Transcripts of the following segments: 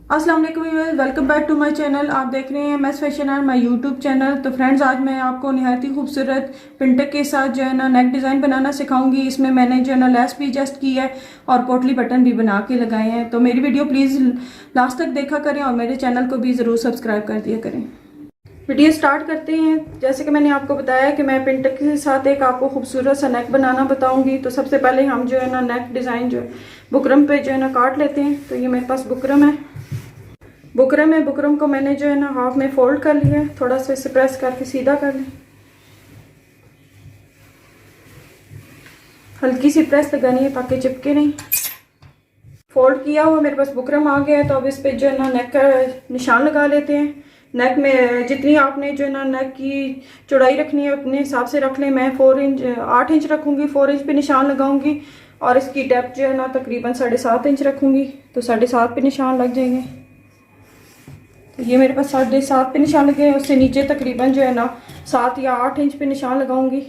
अस्सलाम वालेकुम, welcome back to my channel. आप देख रहे हैं MS fashion and my YouTube channel. तो फ्रेंड्स, आज मैं आपको निहायत ही खूबसूरत पिंटक के साथ जो है ना नेक डिज़ाइन बनाना सिखाऊंगी। इसमें मैंने जो है ना लेस भी एडजस्ट की है और पोटली बटन भी बना के लगाए हैं। तो मेरी वीडियो प्लीज़ लास्ट तक देखा करें और मेरे चैनल को भी ज़रूर सब्सक्राइब कर दिया करें। वीडियो स्टार्ट करते हैं। जैसे कि मैंने आपको बताया कि मैं पिंटक के साथ एक आपको खूबसूरत सा नेक बनाना बताऊंगी। तो सबसे पहले हम जो है ना नेक डिज़ाइन जो है बुकरम पे जो है ना काट लेते हैं। तो ये मेरे पास बुकरम है। बुकरम को मैंने जो है ना हाफ में फोल्ड कर लिया है। थोड़ा सा इसे प्रेस करके सीधा कर लें। हल्की सी प्रेस लगानी है ताकि चिपके नहीं। फोल्ड किया हुआ मेरे पास बुकरम आ गया है। तो अब इस पे जो है ना नेक का निशान लगा लेते हैं। नेक में जितनी आपने जो है ना नेक की चौड़ाई रखनी है अपने हिसाब से रख लें। मैं 8 इंच रखूँगी, 4 इंच पे निशान लगाऊंगी। और इसकी डेप्थ जो है ना तकरीबन 7.5 इंच रखूँगी। तो 7.5 पे निशान लग जाएंगे। तो ये मेरे पास 7.5 पे निशान लगे हैं। उससे नीचे तकरीबन जो है ना 7 या 8 इंच पे निशान लगाऊंगी।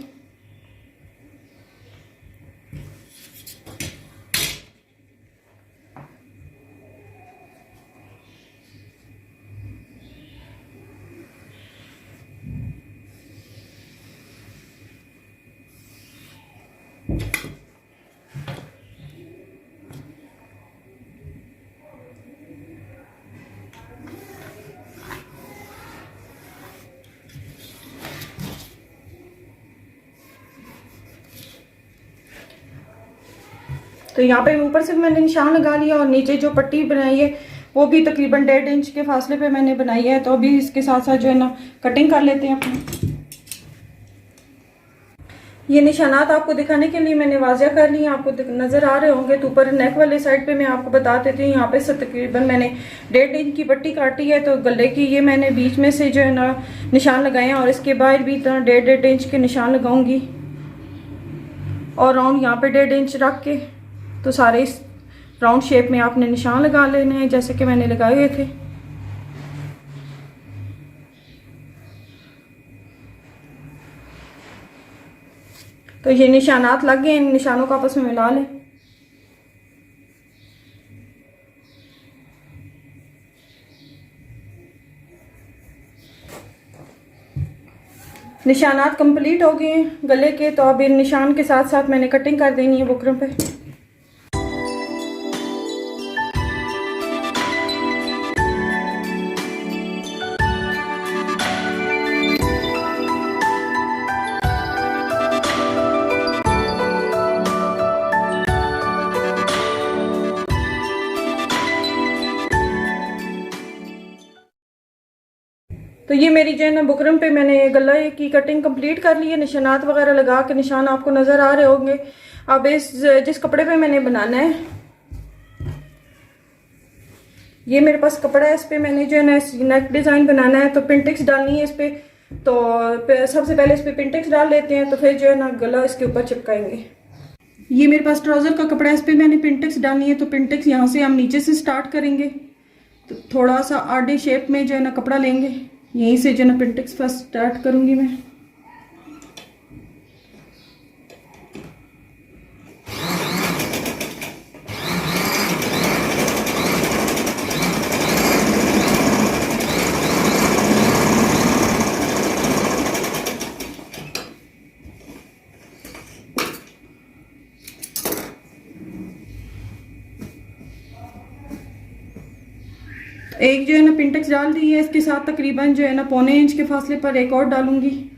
तो यहाँ पे ऊपर से मैंने निशान लगा लिया और नीचे जो पट्टी बनाई है वो भी तकरीबन 1.5 इंच के फासले पे मैंने बनाई है। तो अभी इसके साथ साथ जो है ना कटिंग कर लेते हैं अपने। ये निशानात आपको दिखाने के लिए मैंने वाज़िया कर ली, आपको नज़र आ रहे होंगे। तो ऊपर नेक वाले साइड पे मैं आपको बता देती हूँ। यहाँ पे से तकरीबन मैंने 1.5 इंच की पट्टी काटी है। तो गले की ये मैंने बीच में से जो है ना निशान लगाए हैं और इसके बाहर भी 1.5 इंच के निशान लगाऊंगी। और राउंड यहाँ पे 1.5 इंच रख के तो सारे इस राउंड शेप में आपने निशान लगा लेने हैं जैसे कि मैंने लगाए हुए थे। तो ये निशानात लग गए, इन निशानों को आपस में मिला लें। निशानात कंप्लीट हो गए हैं गले के। तो अब इन निशान के साथ साथ मैंने कटिंग कर देनी है बुकरम पे। तो ये मेरी जो है ना बुकरम पे मैंने गला की कटिंग कंप्लीट कर ली है। निशानात वगैरह लगा के निशान आपको नज़र आ रहे होंगे। अब इस जिस कपड़े पे मैंने बनाना है, ये मेरे पास कपड़ा है। इस पे मैंने जो है ना नेक डिज़ाइन बनाना है। तो पिंटेक्स डालनी है इस पे। तो सबसे पहले इस पे पिंटेक्स डाल लेते हैं। तो फिर जो है ना गला इसके ऊपर चिपकाएंगे। ये मेरे पास ट्राउज़र का कपड़ा है। इस पे मैंने पिंटेक्स डालनी है। तो पिंटेक्स यहाँ से हम नीचे से स्टार्ट करेंगे। तो थोड़ा सा आडे शेप में जो है ना कपड़ा लेंगे। यहीं से जो ना पिंटेक्स फर्स्ट स्टार्ट करूंगी मैं। एक जो है ना पिंटेक्स डाल दी है। इसके साथ तकरीबन जो है ना 1.25 इंच के फासले पर एक और डालूंगी।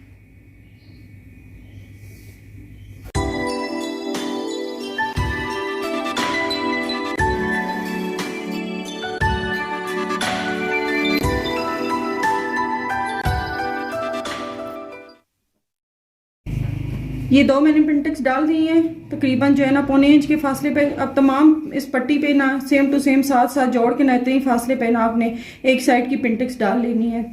ये 2 मैंने पिंटेक्स डाल दिए हैं तकरीबन जो है ना 1.25 इंच के फासले पे। अब तमाम इस पट्टी पे ना सेम टू सेम साथ साथ जोड़ के ना इतने ही फासले पे ना आपने एक साइड की पिंटेक्स डाल लेनी है।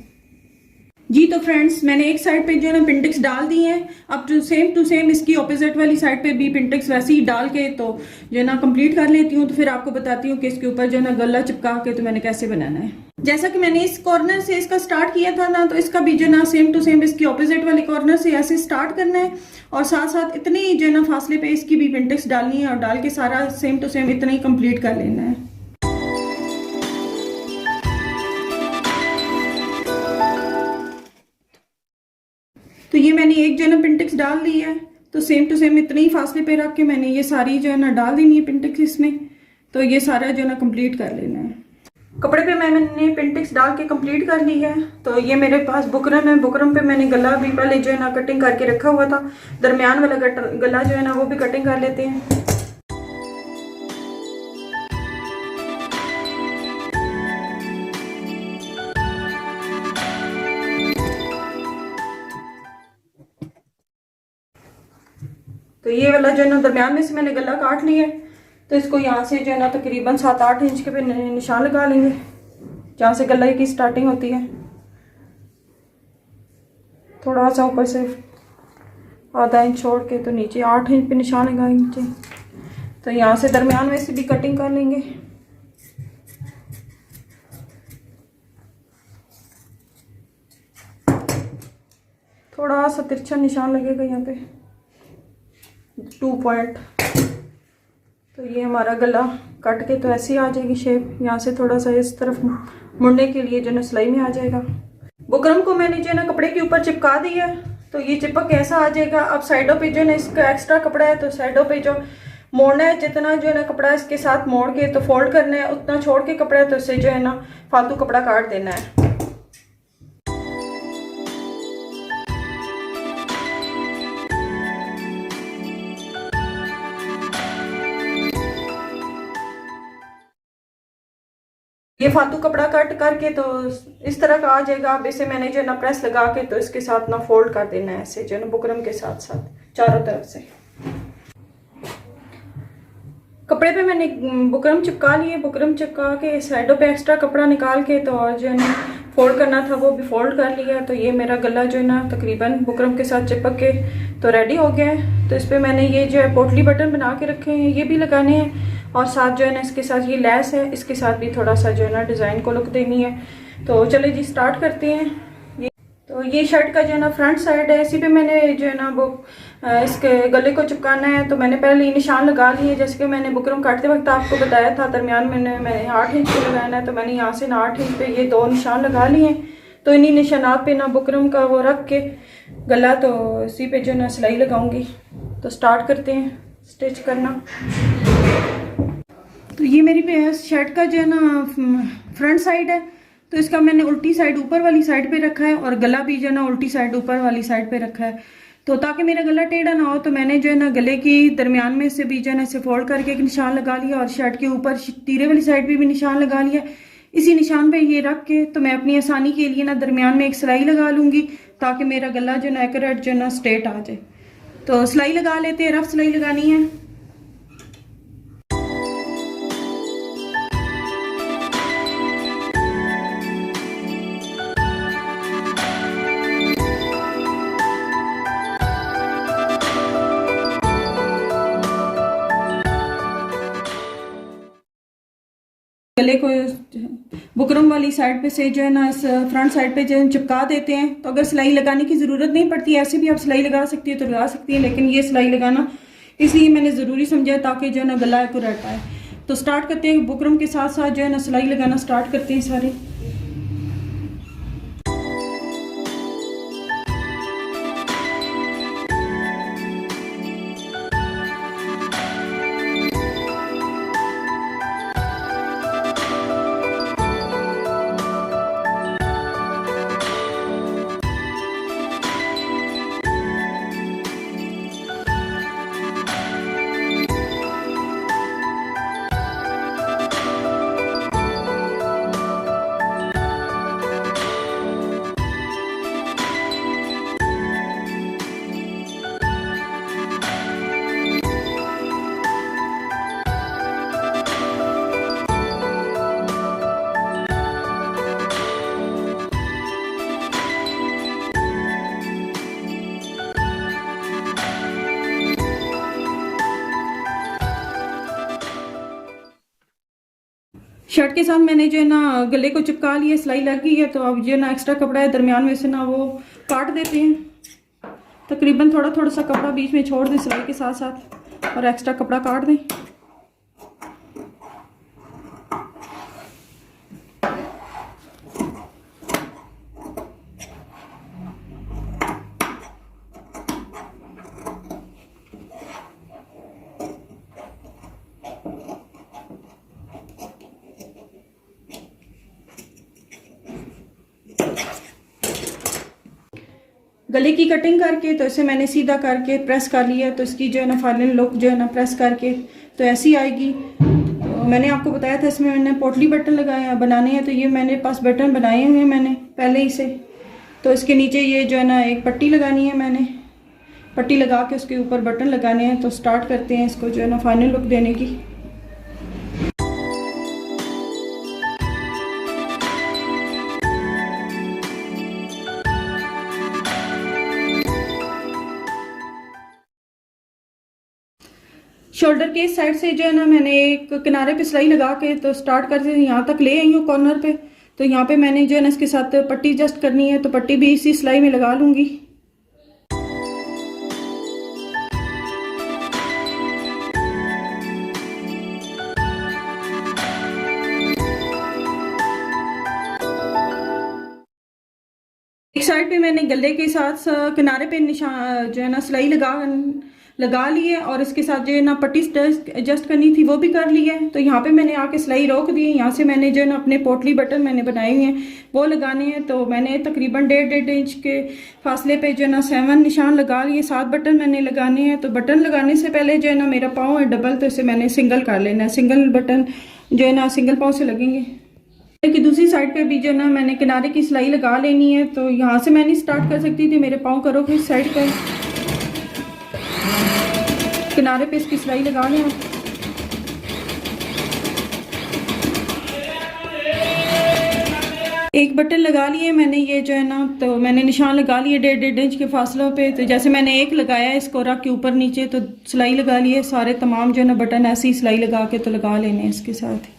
जी तो फ्रेंड्स, मैंने एक साइड पे जो है ना पिंटेक्स डाल दी हैं। अब जो सेम टू सेम इसकी ऑपोजिट वाली साइड पे भी पिंटेक्स वैसे ही डाल के तो जो है ना कंप्लीट कर लेती हूँ। तो फिर आपको बताती हूँ कि इसके ऊपर जो है ना गला चिपका के तो मैंने कैसे बनाना है। जैसा कि मैंने इस कॉर्नर से इसका स्टार्ट किया था ना, तो इसका भी जो है ना सेम टू सेम इसकी ऑपोजिट वाले कॉर्नर से ऐसे स्टार्ट करना है। और साथ साथ इतने ही जो है ना फासले पे इसकी भी पिंटेक्स डालनी है और डाल के सारा सेम टू सेम इतना ही कंप्लीट कर लेना है। तो ये मैंने एक जो है ना पिनटेक्स डाल दी है, तो सेम टू सेम इतने ही फासले पे रख के मैंने ये सारी जो है ना डाल देनी है पिनटेक्स इसमें। तो ये सारा जो है ना कंप्लीट कर लेना है। कपड़े पे मैंने पिनटेक्स डाल के कंप्लीट कर ली है। तो ये मेरे पास बुकरम है, बुकरम पे मैंने गला भी पहले जो है ना कटिंग करके रखा हुआ था, दरमियान वाला गला जो है ना वो भी कटिंग कर लेते हैं। तो ये वाला जो है ना दरमियान में से मैंने गला काट लिया है। तो इसको यहाँ से जो है ना तकरीबन 7-8 इंच के पे निशान लगा लेंगे, जहाँ से गले की स्टार्टिंग होती है। थोड़ा सा ऊपर से आधा इंच छोड़ के तो नीचे 8 इंच पे निशान लगाएंगे। तो यहाँ से दरमियान में से भी कटिंग कर लेंगे। थोड़ा सा तिरछा निशान लगेगा यहाँ पे 2 पॉइंट। तो ये हमारा गला कट के तो ऐसे ही आ जाएगी शेप। यहाँ से थोड़ा सा इस तरफ मुड़ने के लिए जो है ना सिलाई में आ जाएगा। बुकरम को मैंने जो है ना कपड़े के ऊपर चिपका दिया है। तो ये चिपक कैसा आ जाएगा। अब साइडों पे जो है ना इसका एक्स्ट्रा कपड़ा है, तो साइडों पे जो मोड़ना है, जितना जो है ना कपड़ा इसके साथ मोड़ के तो फोल्ड करना है, उतना छोड़ के कपड़ा है, तो इससे जो है ना फालतू कपड़ा काट देना है। ये फालतू कपड़ा कट करके तो इस तरह का आ जाएगा। अब इसे मैंने जो है ना प्रेस लगा के तो इसके साथ ना फोल्ड कर देना है ऐसे जो है ना बुकरम के साथ साथ चारों तरफ से। कपड़े पे मैंने बुकरम चिपका लिए। बुकरम चिपका के साइडों पे एक्स्ट्रा कपड़ा निकाल के तो जो है ना फोल्ड करना था वो भी फोल्ड कर लिया। तो ये मेरा गला जो है ना तकरीबन बुकरम के साथ चिपक के तो रेडी हो गया है। तो इस पर मैंने ये जो है पोटली बटन बना के रखे हैं, ये भी लगाने हैं। और साथ जो है ना इसके साथ ये लेस है, इसके साथ भी थोड़ा सा जो है ना डिज़ाइन को लुक देनी है। तो चले जी स्टार्ट करते हैं। तो ये शर्ट का जो है ना फ्रंट साइड है, इसी पे मैंने जो है ना वो इसके गले को चिपकाना है। तो मैंने पहले ये निशान लगा लिए, जैसे कि मैंने बुकरम काटते वक्त आपको बताया था। दरमियान में मैंने 8 इंच पे लगाना है, तो मैंने यहाँ से ना 8 इंच पे ये 2 निशान लगा लिए हैं। तो इन्हीं निशानात पे ना बुकरम का वो रख के गला तो इसी पे जो है ना सिलाई लगाऊंगी। तो स्टार्ट करते हैं स्टिच करना। तो ये मेरी शर्ट का जो है ना फ्रंट साइड है, तो इसका मैंने उल्टी साइड ऊपर वाली साइड पे रखा है और गला भी जो है ना उल्टी साइड ऊपर वाली साइड पे रखा है। तो ताकि मेरा गला टेढ़ा ना हो, तो मैंने जो है ना गले की दरमियान में से भी जो है ना इसे फोल्ड करके एक निशान लगा लिया और शर्ट के ऊपर तीरे वाली साइड पे भी निशान लगा लिया। इसी निशान पे ये रख के तो मैं अपनी आसानी के लिए ना दरमियान में एक सिलाई लगा लूँगी, ताकि मेरा गला जो है ना एक्यूरेट जो है ना स्ट्रेट आ जाए। तो सिलाई लगा लेते हैं, रफ सिलाई लगानी है। गले को बुकरम वाली साइड पे से जो है ना इस फ्रंट साइड पे जो है चिपका देते हैं। तो अगर सिलाई लगाने की ज़रूरत नहीं पड़ती, ऐसे भी आप सिलाई लगा सकती है तो लगा सकती है, लेकिन ये सिलाई लगाना इसलिए मैंने ज़रूरी समझा ताकि जो है ना गला एक्यूरेट आए। तो स्टार्ट करते हैं, बुकरम के साथ साथ जो है ना सिलाई लगाना स्टार्ट करते हैं सारे। शर्ट के साथ मैंने जो है ना गले को चिपका लिया, सिलाई लग गई है। तो अब जो है ना एक्स्ट्रा कपड़ा है दरमियान में से ना वो काट देते हैं। तकरीबन थोड़ा थोड़ा सा कपड़ा बीच में छोड़ दें सिलाई के साथ साथ और एक्स्ट्रा कपड़ा काट दें। गले की कटिंग करके तो इसे मैंने सीधा करके प्रेस कर लिया, तो इसकी जो है ना फाइनल लुक जो है ना प्रेस करके तो ऐसी आएगी। तो मैंने आपको बताया था इसमें मैंने पोटली बटन लगाए बनाने हैं, तो ये मेरे पास बटन बनाए हुए हैं मैंने पहले ही से। तो इसके नीचे ये जो है ना एक पट्टी लगानी है, मैंने पट्टी लगा के उसके ऊपर बटन लगाने हैं। तो स्टार्ट करते हैं इसको जो है ना फाइनल लुक देने की। शोल्डर के इस साइड से जो है ना मैंने एक किनारे पे सिलाई लगा के तो स्टार्ट करके यहाँ तक ले आई हूँ कॉर्नर पे। तो यहाँ पे मैंने जो है ना इसके साथ पट्टी एडजस्ट करनी है, तो पट्टी भी इसी सिलाई में लगा लूँगी। एक साइड पे मैंने गले के साथ किनारे पे निशान जो है ना सिलाई लगा ली है, और इसके साथ जो है ना पट्टी एडजस्ट करनी थी वो भी कर ली है। तो यहाँ पे मैंने आके सिलाई रोक दी है। यहाँ से मैंने जो है ना अपने पोटली बटन मैंने बनाए हुए हैं वो लगाने हैं। तो मैंने तकरीबन 1.5 इंच के फासले पे जो है ना 7 निशान लगा लिए। 7 बटन मैंने लगाने हैं। तो बटन लगाने से पहले जो है ना मेरा पाँव है डबल, तो इसे मैंने सिंगल कर लेना है। सिंगल बटन जो है ना सिंगल पाँव से लगेंगे। कि दूसरी साइड पे भी जो ना मैंने किनारे की सिलाई लगा लेनी है। तो यहाँ से मैंने स्टार्ट कर सकती थी, मेरे पाँव करो कि इस साइड पे किनारे पे इसकी सिलाई लगा लें। एक बटन लगा लिए मैंने, ये जो है ना तो मैंने निशान लगा लिए 1.5 इंच के फासलों पे। तो जैसे मैंने एक लगाया इसको रख के ऊपर नीचे तो सिलाई लगा ली है। सारे तमाम जो है ना बटन ऐसे ही सिलाई लगा के तो लगा लेने हैं। इसके साथ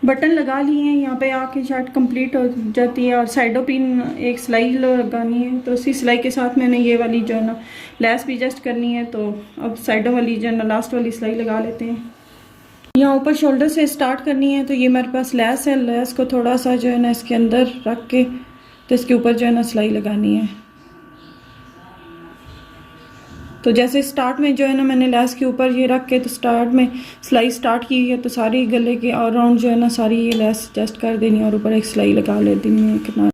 बटन लगा लिए हैं, यहाँ पे आके शर्ट कंप्लीट हो जाती है। और साइडों पिन एक सिलाई लगानी है, तो उसी सिलाई के साथ मैंने ये वाली जो है ना लेस भी एडजस्ट करनी है। तो अब साइडों वाली जो है ना लास्ट वाली सिलाई लगा लेते हैं। यहाँ ऊपर शोल्डर से स्टार्ट करनी है। तो ये मेरे पास लेस है, लेस को थोड़ा सा जो है ना इसके अंदर रख के तो इसके ऊपर जो है ना सिलाई लगानी है। तो जैसे स्टार्ट में जो है ना मैंने लेस के ऊपर ये रख के तो स्टार्ट में सिलाई स्टार्ट की है, तो सारी गले के और राउंड जो है ना सारी ये लेस एडजस्ट कर देनी है और ऊपर एक सिलाई लगा लेती है।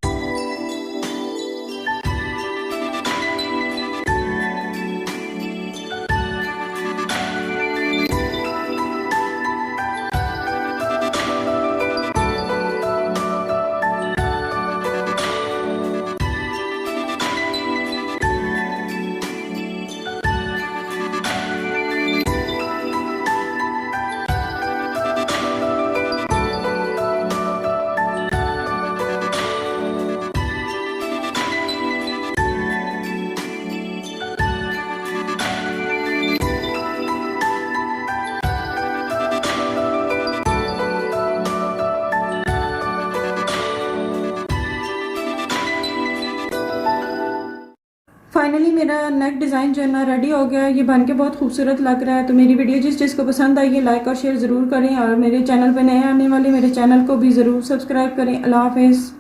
फाइनली मेरा नेक डिज़ाइन जो है ना रेडी हो गया है। ये बन के बहुत खूबसूरत लग रहा है। तो मेरी वीडियो जिसको पसंद आई है लाइक और शेयर ज़रूर करें, और मेरे चैनल पे नए आने वाले मेरे चैनल को भी ज़रूर सब्सक्राइब करें। अल्लाह हाफ़िज़।